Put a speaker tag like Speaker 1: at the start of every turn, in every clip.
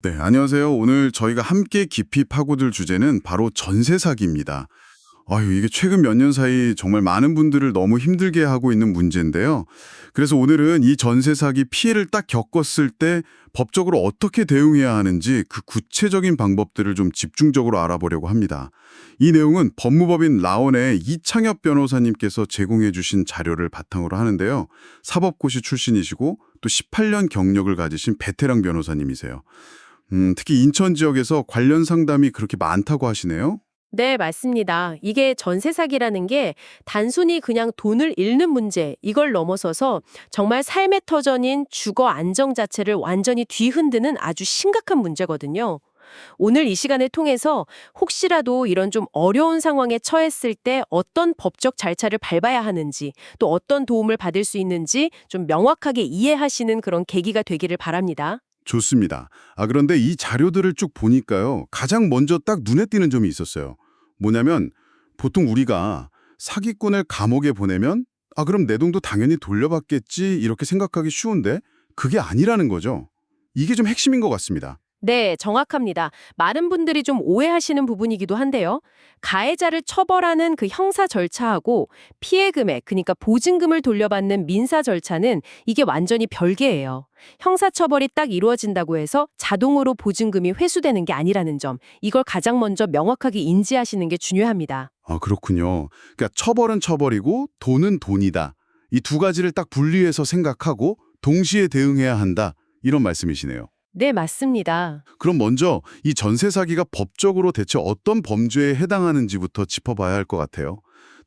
Speaker 1: 네, 안녕하세요. 오늘 저희가 함께 깊이 파고들 주제는 바로 전세 사기입니다. 아유, 이게 최근 몇 년 사이 정말 많은 분들을 너무 힘들게 하고 있는 문제인데요. 그래서 오늘은 이 전세 사기 피해를 딱 겪었을 때 법적으로 어떻게 대응해야 하는지 그 구체적인 방법들을 좀 집중적으로 알아보려고 합니다. 이 내용은 법무법인 라온의 이창엽 변호사님께서 제공해 주신 자료를 바탕으로 하는데요. 사법고시 출신이시고 또 18년 경력을 가지신 베테랑 변호사님이세요. 특히 인천 지역에서 관련 상담이 그렇게 많다고 하시네요.
Speaker 2: 네, 맞습니다. 이게 전세 사기라는 게 단순히 그냥 돈을 잃는 문제, 이걸 넘어서서 정말 삶의 터전인 주거 안정 자체를 완전히 뒤흔드는 아주 심각한 문제거든요. 오늘 이 시간을 통해서 혹시라도 이런 좀 어려운 상황에 처했을 때 어떤 법적 절차를 밟아야 하는지, 또 어떤 도움을 받을 수 있는지 좀 명확하게 이해하시는 그런 계기가 되기를 바랍니다.
Speaker 1: 좋습니다. 그런데 이 자료들을 쭉 보니까요. 가장 먼저 딱 눈에 띄는 점이 있었어요. 뭐냐면 보통 우리가 사기꾼을 감옥에 보내면 그럼 내 돈도 당연히 돌려받겠지 이렇게 생각하기 쉬운데 그게 아니라는 거죠. 이게 좀 핵심인 것 같습니다.
Speaker 2: 네, 정확합니다. 많은 분들이 좀 오해하시는 부분이기도 한데요. 가해자를 처벌하는 그 형사 절차하고 피해 금액, 그러니까 보증금을 돌려받는 민사 절차는 이게 완전히 별개예요. 형사 처벌이 딱 이루어진다고 해서 자동으로 보증금이 회수되는 게 아니라는 점, 이걸 가장 먼저 명확하게 인지하시는 게 중요합니다.
Speaker 1: 그렇군요. 그러니까 처벌은 처벌이고 돈은 돈이다. 이 두 가지를 딱 분리해서 생각하고 동시에 대응해야 한다. 이런 말씀이시네요.
Speaker 2: 네, 맞습니다.
Speaker 1: 그럼 먼저 이 전세 사기가 법적으로 대체 어떤 범죄에 해당하는지부터 짚어봐야 할 것 같아요.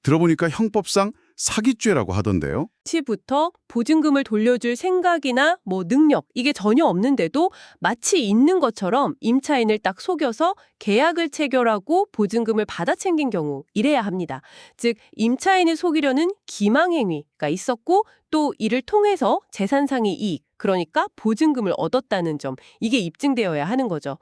Speaker 1: 들어보니까 형법상 사기죄라고 하던데요.
Speaker 2: 시부터 보증금을 돌려줄 생각이나 능력 이게 전혀 없는데도 마치 있는 것처럼 임차인을 딱 속여서 계약을 체결하고 보증금을 받아 챙긴 경우 이래야 합니다. 즉 임차인을 속이려는 기망행위가 있었고 또 이를 통해서 재산상의 이익 그러니까 보증금을 얻었다는 점 이게 입증되어야 하는 거죠.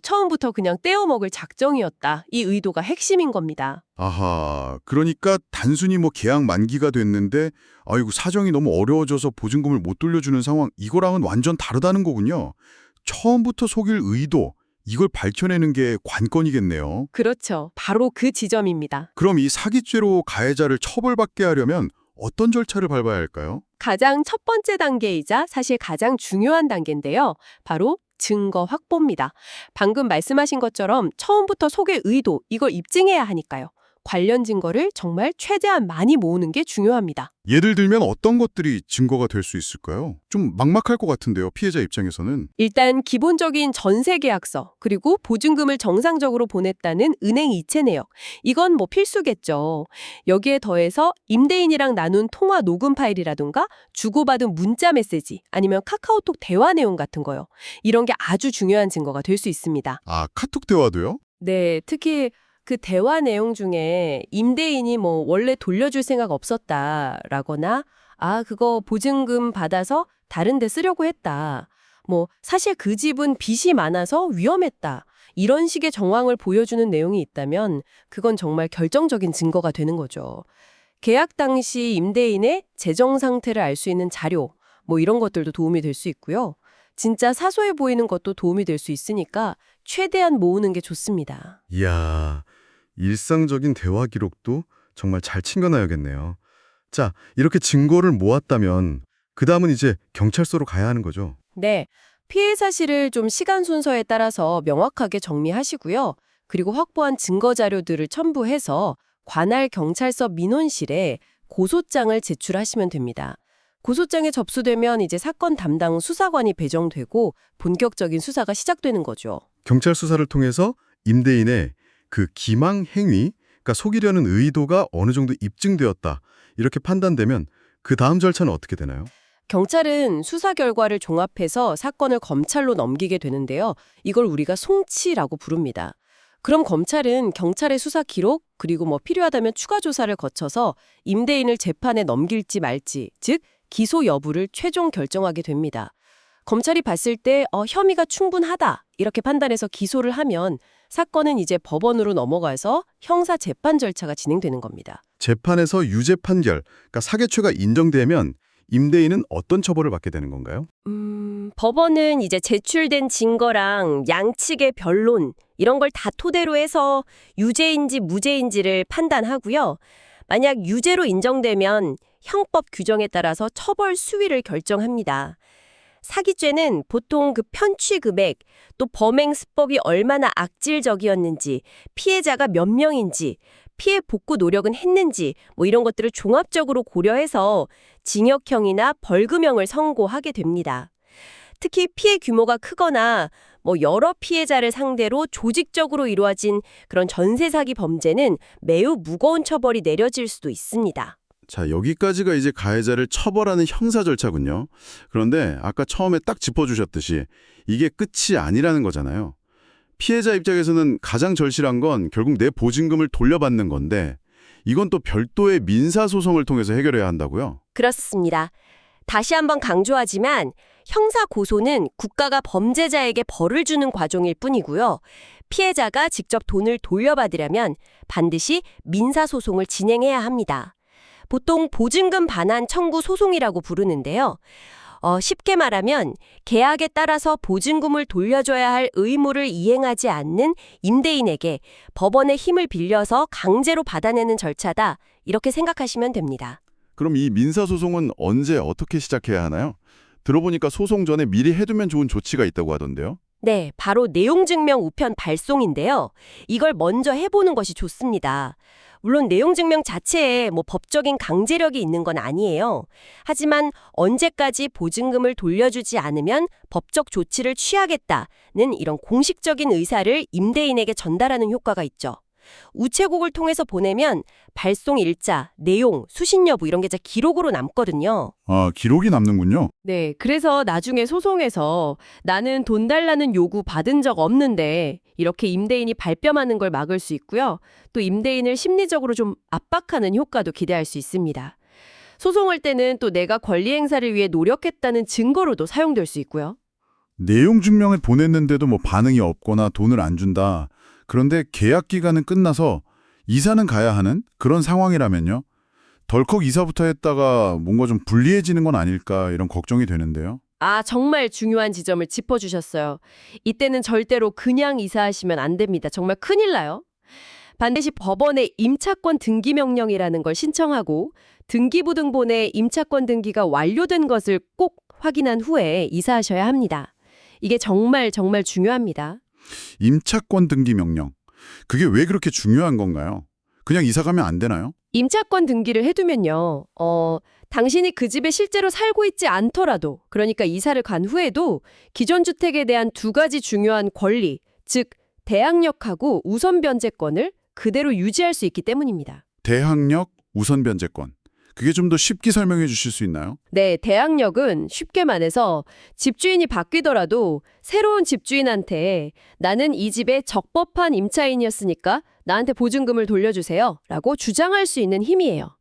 Speaker 2: 처음부터 그냥 떼어먹을 작정이었다. 이 의도가 핵심인 겁니다.
Speaker 1: 아하, 그러니까 단순히 계약 만기가 됐는데 아이고 사정이 너무 어려워져서 보증금을 못 돌려주는 상황 이거랑은 완전 다르다는 거군요. 처음부터 속일 의도 이걸 밝혀내는 게 관건이겠네요.
Speaker 2: 그렇죠. 바로 그 지점입니다.
Speaker 1: 그럼 이 사기죄로 가해자를 처벌받게 하려면 어떤 절차를 밟아야 할까요?
Speaker 2: 가장 첫 번째 단계이자 사실 가장 중요한 단계인데요. 바로 증거 확보입니다. 방금 말씀하신 것처럼 처음부터 속일 의도, 이걸 입증해야 하니까요. 관련 증거를 정말 최대한 많이 모으는 게 중요합니다.
Speaker 1: 예를 들면 어떤 것들이 증거가 될 수 있을까요? 좀 막막할 것 같은데요, 피해자 입장에서는.
Speaker 2: 일단 기본적인 전세 계약서, 그리고 보증금을 정상적으로 보냈다는 은행 이체 내역. 이건 필수겠죠. 여기에 더해서 임대인이랑 나눈 통화 녹음 파일이라든가 주고받은 문자 메시지, 아니면 카카오톡 대화 내용 같은 거요. 이런 게 아주 중요한 증거가 될 수 있습니다.
Speaker 1: 카톡 대화도요?
Speaker 2: 네, 특히 그 대화 내용 중에 임대인이 원래 돌려줄 생각 없었다라거나 그거 보증금 받아서 다른 데 쓰려고 했다. 사실 그 집은 빚이 많아서 위험했다. 이런 식의 정황을 보여주는 내용이 있다면 그건 정말 결정적인 증거가 되는 거죠. 계약 당시 임대인의 재정 상태를 알 수 있는 자료, 이런 것들도 도움이 될 수 있고요. 진짜 사소해 보이는 것도 도움이 될 수 있으니까 최대한 모으는 게 좋습니다.
Speaker 1: 이야, 일상적인 대화 기록도 정말 잘 챙겨놔야겠네요. 자, 이렇게 증거를 모았다면 그 다음은 이제 경찰서로 가야 하는 거죠.
Speaker 2: 네, 피해 사실을 좀 시간 순서에 따라서 명확하게 정리하시고요. 그리고 확보한 증거 자료들을 첨부해서 관할 경찰서 민원실에 고소장을 제출하시면 됩니다. 고소장에 접수되면 이제 사건 담당 수사관이 배정되고 본격적인 수사가 시작되는 거죠.
Speaker 1: 경찰 수사를 통해서 임대인의 그 기망 행위, 그러니까 속이려는 의도가 어느 정도 입증되었다. 이렇게 판단되면 그 다음 절차는 어떻게 되나요?
Speaker 2: 경찰은 수사 결과를 종합해서 사건을 검찰로 넘기게 되는데요. 이걸 우리가 송치라고 부릅니다. 그럼 검찰은 경찰의 수사 기록, 그리고 필요하다면 추가 조사를 거쳐서 임대인을 재판에 넘길지 말지, 즉 기소 여부를 최종 결정하게 됩니다. 검찰이 봤을 때 혐의가 충분하다 이렇게 판단해서 기소를 하면 사건은 이제 법원으로 넘어가서 형사 재판 절차가 진행되는 겁니다.
Speaker 1: 재판에서 유죄 판결, 그러니까 사기죄가 인정되면 임대인은 어떤 처벌을 받게 되는 건가요?
Speaker 2: 법원은 이제 제출된 증거랑 양측의 변론 이런 걸 다 토대로 해서 유죄인지 무죄인지를 판단하고요. 만약 유죄로 인정되면 형법 규정에 따라서 처벌 수위를 결정합니다. 사기죄는 보통 그 편취 금액, 또 범행 수법이 얼마나 악질적이었는지, 피해자가 몇 명인지, 피해 복구 노력은 했는지 뭐 이런 것들을 종합적으로 고려해서 징역형이나 벌금형을 선고하게 됩니다. 특히 피해 규모가 크거나 뭐 여러 피해자를 상대로 조직적으로 이루어진 그런 전세 사기 범죄는 매우 무거운 처벌이 내려질 수도 있습니다.
Speaker 1: 자, 여기까지가 이제 가해자를 처벌하는 형사 절차군요. 그런데 아까 처음에 딱 짚어주셨듯이 이게 끝이 아니라는 거잖아요. 피해자 입장에서는 가장 절실한 건 결국 내 보증금을 돌려받는 건데 이건 또 별도의 민사소송을 통해서 해결해야 한다고요?
Speaker 2: 그렇습니다. 다시 한번 강조하지만 형사 고소는 국가가 범죄자에게 벌을 주는 과정일 뿐이고요. 피해자가 직접 돈을 돌려받으려면 반드시 민사소송을 진행해야 합니다. 보통 보증금 반환 청구 소송이라고 부르는데요. 쉽게 말하면 계약에 따라서 보증금을 돌려줘야 할 의무를 이행하지 않는 임대인에게 법원의 힘을 빌려서 강제로 받아내는 절차다. 이렇게 생각하시면 됩니다.
Speaker 1: 그럼 이 민사소송은 언제 어떻게 시작해야 하나요? 들어보니까 소송 전에 미리 해두면 좋은 조치가 있다고 하던데요.
Speaker 2: 네, 바로 내용증명 우편 발송인데요. 이걸 먼저 해보는 것이 좋습니다. 물론 내용증명 자체에 뭐 법적인 강제력이 있는 건 아니에요. 하지만 언제까지 보증금을 돌려주지 않으면 법적 조치를 취하겠다는 이런 공식적인 의사를 임대인에게 전달하는 효과가 있죠. 우체국을 통해서 보내면 발송 일자, 내용, 수신 여부 이런 게 다 기록으로 남거든요.
Speaker 1: 아, 기록이 남는군요.
Speaker 2: 네, 그래서 나중에 소송에서 나는 돈 달라는 요구 받은 적 없는데 이렇게 임대인이 발뺌하는 걸 막을 수 있고요. 또 임대인을 심리적으로 좀 압박하는 효과도 기대할 수 있습니다. 소송할 때는 또 내가 권리 행사를 위해 노력했다는 증거로도 사용될 수 있고요.
Speaker 1: 내용 증명을 보냈는데도 뭐 반응이 없거나 돈을 안 준다. 그런데 계약 기간은 끝나서 이사는 가야 하는 그런 상황이라면요. 덜컥 이사부터 했다가 뭔가 좀 불리해지는 건 아닐까 이런 걱정이 되는데요.
Speaker 2: 아, 정말 중요한 지점을 짚어주셨어요. 이때는 절대로 그냥 이사하시면 안 됩니다. 정말 큰일 나요. 반드시 법원에 임차권 등기 명령이라는 걸 신청하고 등기부등본에 임차권 등기가 완료된 것을 꼭 확인한 후에 이사하셔야 합니다. 이게 정말 중요합니다.
Speaker 1: 임차권 등기 명령. 그게 왜 그렇게 중요한 건가요? 그냥 이사 가면 안 되나요?
Speaker 2: 임차권 등기를 해두면요. 당신이 그 집에 실제로 살고 있지 않더라도, 그러니까 이사를 간 후에도 기존 주택에 대한 두 가지 중요한 권리, 즉 대항력하고 우선 변제권을 그대로 유지할 수 있기 때문입니다.
Speaker 1: 대항력, 우선 변제권. 그게 좀 더 쉽게 설명해 주실 수 있나요?
Speaker 2: 네, 대항력은 쉽게 말해서 집주인이 바뀌더라도 새로운 집주인한테 나는 이 집의 적법한 임차인이었으니까 나한테 보증금을 돌려주세요 라고 주장할 수 있는 힘이에요.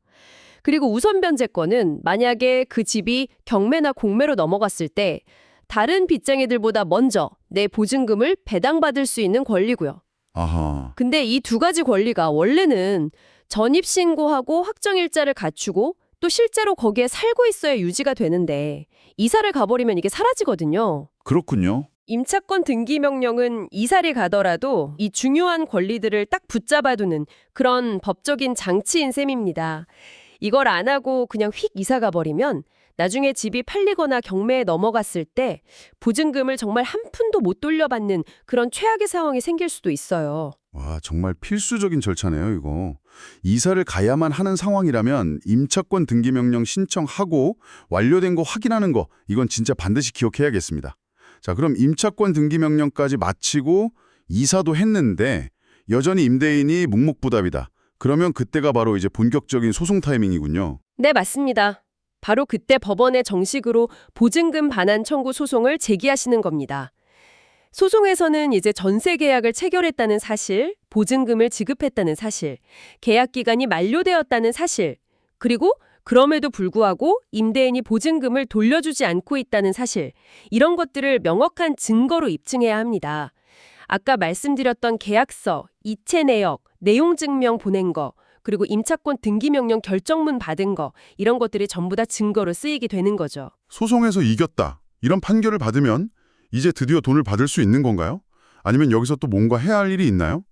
Speaker 2: 그리고 우선 변제권은 만약에 그 집이 경매나 공매로 넘어갔을 때 다른 빚쟁이들보다 먼저 내 보증금을 배당받을 수 있는 권리고요.
Speaker 1: 아하.
Speaker 2: 근데 이 두 가지 권리가 원래는 전입신고하고 확정일자를 갖추고 또 실제로 거기에 살고 있어야 유지가 되는데 이사를 가버리면 이게 사라지거든요.
Speaker 1: 그렇군요.
Speaker 2: 임차권 등기 명령은 이사를 가더라도 이 중요한 권리들을 딱 붙잡아두는 그런 법적인 장치인 셈입니다. 이걸 안 하고 그냥 휙 이사 가버리면 나중에 집이 팔리거나 경매에 넘어갔을 때 보증금을 정말 한 푼도 못 돌려받는 그런 최악의 상황이 생길 수도 있어요.
Speaker 1: 와, 정말 필수적인 절차네요, 이거. 이사를 가야만 하는 상황이라면 임차권 등기 명령 신청하고 완료된 거 확인하는 거, 이건 진짜 반드시 기억해야겠습니다. 자, 그럼 임차권 등기 명령까지 마치고 이사도 했는데 여전히 임대인이 묵묵부답이다. 그러면 그때가 바로 이제 본격적인 소송 타이밍이군요.
Speaker 2: 네, 맞습니다. 바로 그때 법원에 정식으로 보증금 반환 청구 소송을 제기하시는 겁니다. 소송에서는 이제 전세 계약을 체결했다는 사실, 보증금을 지급했다는 사실, 계약 기간이 만료되었다는 사실, 그리고 그럼에도 불구하고 임대인이 보증금을 돌려주지 않고 있다는 사실, 이런 것들을 명확한 증거로 입증해야 합니다. 아까 말씀드렸던 계약서, 이체 내역, 내용 증명 보낸 거, 그리고 임차권 등기 명령 결정문 받은 거, 이런 것들이 전부 다 증거로 쓰이게 되는 거죠.
Speaker 1: 소송에서 이겼다.
Speaker 3: 이런 판결을 받으면 이제 드디어 돈을 받을 수 있는 건가요? 아니면 여기서 또 뭔가 해야 할 일이 있나요?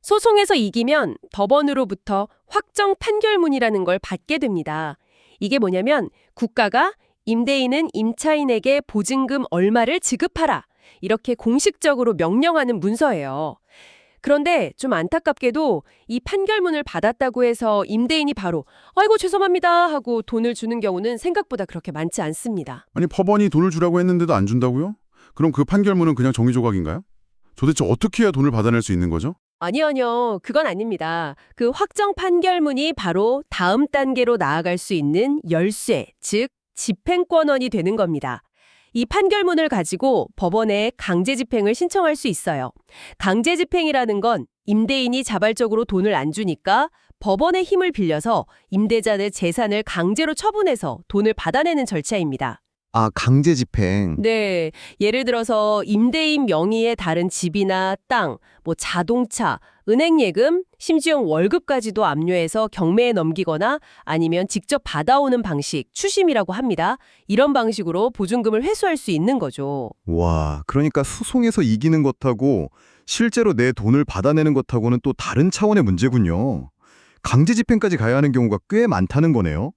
Speaker 2: 소송에서 이기면 법원으로부터 확정 판결문이라는 걸 받게 됩니다. 이게 뭐냐면 국가가 임대인은 임차인에게 보증금 얼마를 지급하라. 이렇게 공식적으로 명령하는 문서예요. 그런데 좀 안타깝게도 이 판결문을 받았다고 해서 임대인이 바로 아이고 죄송합니다 하고 돈을 주는 경우는 생각보다 그렇게 많지 않습니다.
Speaker 3: 아니 법원이 돈을 주라고 했는데도 안 준다고요? 그럼 그 판결문은 그냥 종이 조각인가요? 도대체 어떻게 해야 돈을 받아낼 수 있는 거죠?
Speaker 2: 아니요. 그건 아닙니다. 그 확정 판결문이 바로 다음 단계로 나아갈 수 있는 열쇠, 즉 집행권원이 되는 겁니다. 이 판결문을 가지고 법원에 강제 집행을 신청할 수 있어요. 강제 집행이라는 건 임대인이 자발적으로 돈을 안 주니까 법원의 힘을 빌려서 임대자의 재산을 강제로 처분해서 돈을 받아내는 절차입니다.
Speaker 4: 아, 강제 집행.
Speaker 2: 네, 예를 들어서 임대인 명의의 다른 집이나 땅, 자동차, 은행 예금, 심지어 월급까지도 압류해서 경매에 넘기거나 아니면 직접 받아오는 방식, 추심이라고 합니다. 이런 방식으로 보증금을 회수할 수 있는 거죠.
Speaker 4: 와, 그러니까 소송에서 이기는 것하고 실제로 내 돈을 받아내는 것하고는 또 다른 차원의 문제군요. 강제 집행까지 가야 하는 경우가 꽤 많다는 거네요.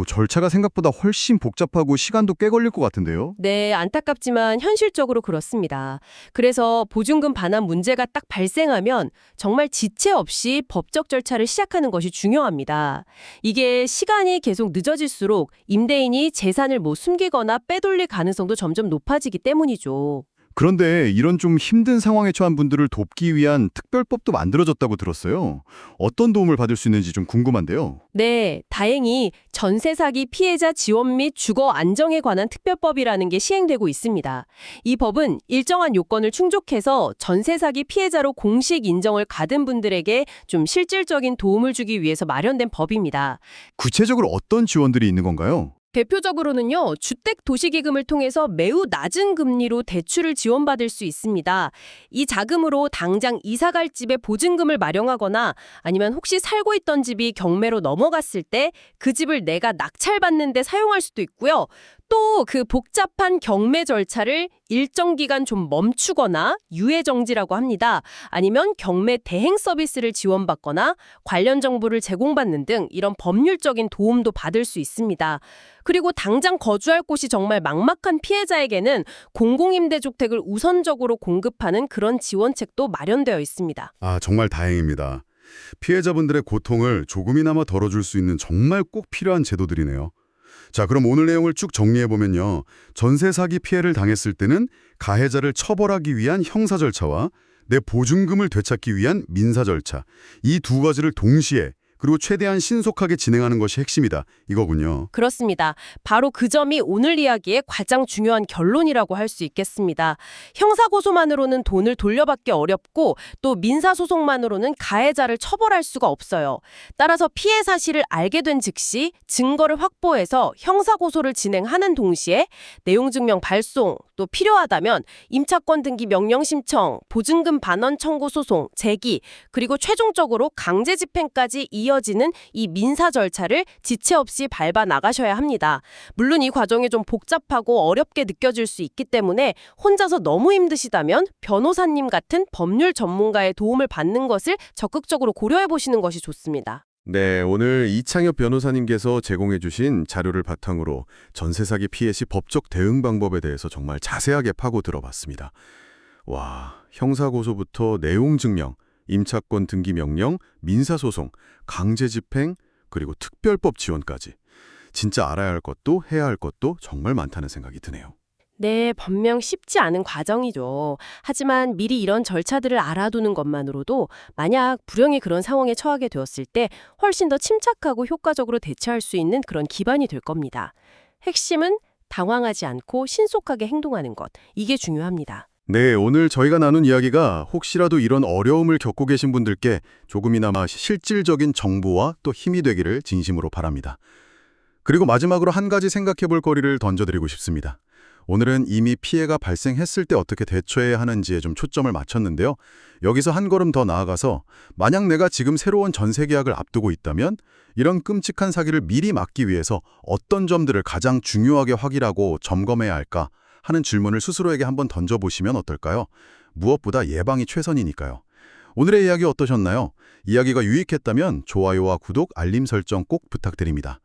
Speaker 4: 절차가 생각보다 훨씬 복잡하고 시간도 꽤 걸릴 것 같은데요.
Speaker 2: 네, 안타깝지만 현실적으로 그렇습니다. 그래서 보증금 반환 문제가 딱 발생하면 정말 지체 없이 법적 절차를 시작하는 것이 중요합니다. 이게 시간이 계속 늦어질수록 임대인이 재산을 숨기거나 빼돌릴 가능성도 점점 높아지기 때문이죠.
Speaker 4: 그런데 이런 좀 힘든 상황에 처한 분들을 돕기 위한 특별법도 만들어졌다고 들었어요. 어떤 도움을 받을 수 있는지 좀 궁금한데요.
Speaker 2: 네, 다행히 전세 사기 피해자 지원 및 주거 안정에 관한 특별법이라는 게 시행되고 있습니다. 이 법은 일정한 요건을 충족해서 전세 사기 피해자로 공식 인정을 받은 분들에게 좀 실질적인 도움을 주기 위해서 마련된 법입니다.
Speaker 4: 구체적으로 어떤 지원들이 있는 건가요?
Speaker 2: 대표적으로는요, 주택도시기금을 통해서 매우 낮은 금리로 대출을 지원받을 수 있습니다. 이 자금으로 당장 이사갈 집에 보증금을 마련하거나 아니면 혹시 살고 있던 집이 경매로 넘어갔을 때 그 집을 내가 낙찰받는 데 사용할 수도 있고요. 또 그 복잡한 경매 절차를 일정 기간 좀 멈추거나 유예정지라고 합니다. 아니면 경매 대행 서비스를 지원받거나 관련 정보를 제공받는 등 이런 법률적인 도움도 받을 수 있습니다. 그리고 당장 거주할 곳이 정말 막막한 피해자에게는 공공임대주택을 우선적으로 공급하는 그런 지원책도 마련되어 있습니다.
Speaker 1: 아, 정말 다행입니다. 피해자분들의 고통을 조금이나마 덜어줄 수 있는 정말 꼭 필요한 제도들이네요. 자, 그럼 오늘 내용을 쭉 정리해보면요. 전세 사기 피해를 당했을 때는 가해자를 처벌하기 위한 형사 절차와 내 보증금을 되찾기 위한 민사 절차, 이 두 가지를 동시에 그리고 최대한 신속하게 진행하는 것이 핵심이다. 이거군요.
Speaker 2: 그렇습니다. 바로 그 점이 오늘 이야기의 가장 중요한 결론이라고 할 수 있겠습니다. 형사고소만으로는 돈을 돌려받기 어렵고 또 민사소송만으로는 가해자를 처벌할 수가 없어요. 따라서 피해 사실을 알게 된 즉시 증거를 확보해서 형사고소를 진행하는 동시에 내용증명 발송, 또 필요하다면 임차권 등기 명령 신청, 보증금 반환 청구 소송, 제기, 그리고 최종적으로 강제 집행까지 이어지는 이 민사 절차를 지체 없이 밟아 나가셔야 합니다. 물론 이 과정이 좀 복잡하고 어렵게 느껴질 수 있기 때문에 혼자서 너무 힘드시다면 변호사님 같은 법률 전문가의 도움을 받는 것을 적극적으로 고려해 보시는 것이 좋습니다.
Speaker 5: 네, 오늘 이창엽 변호사님께서 제공해 주신 자료를 바탕으로 전세 사기 피해 시 법적 대응 방법에 대해서 정말 자세하게 파고 들어봤습니다. 와, 형사고소부터 내용 증명, 임차권 등기 명령, 민사소송, 강제 집행, 그리고 특별법 지원까지. 진짜 알아야 할 것도 해야 할 것도 정말 많다는 생각이 드네요.
Speaker 2: 네, 분명 쉽지 않은 과정이죠. 하지만 미리 이런 절차들을 알아두는 것만으로도 만약 불행히 그런 상황에 처하게 되었을 때 훨씬 더 침착하고 효과적으로 대처할 수 있는 그런 기반이 될 겁니다. 핵심은 당황하지 않고 신속하게 행동하는 것. 이게 중요합니다.
Speaker 5: 네, 오늘 저희가 나눈 이야기가 혹시라도 이런 어려움을 겪고 계신 분들께 조금이나마 실질적인 정보와 또 힘이 되기를 진심으로 바랍니다. 그리고 마지막으로 한 가지 생각해 볼 거리를 던져드리고 싶습니다. 오늘은 이미 피해가 발생했을 때 어떻게 대처해야 하는지에 좀 초점을 맞췄는데요. 여기서 한 걸음 더 나아가서 만약 내가 지금 새로운 전세 계약을 앞두고 있다면 이런 끔찍한 사기를 미리 막기 위해서 어떤 점들을 가장 중요하게 확인하고 점검해야 할까 하는 질문을 스스로에게 한번 던져보시면 어떨까요? 무엇보다 예방이 최선이니까요. 오늘의 이야기 어떠셨나요? 이야기가 유익했다면 좋아요와 구독, 알림 설정 꼭 부탁드립니다.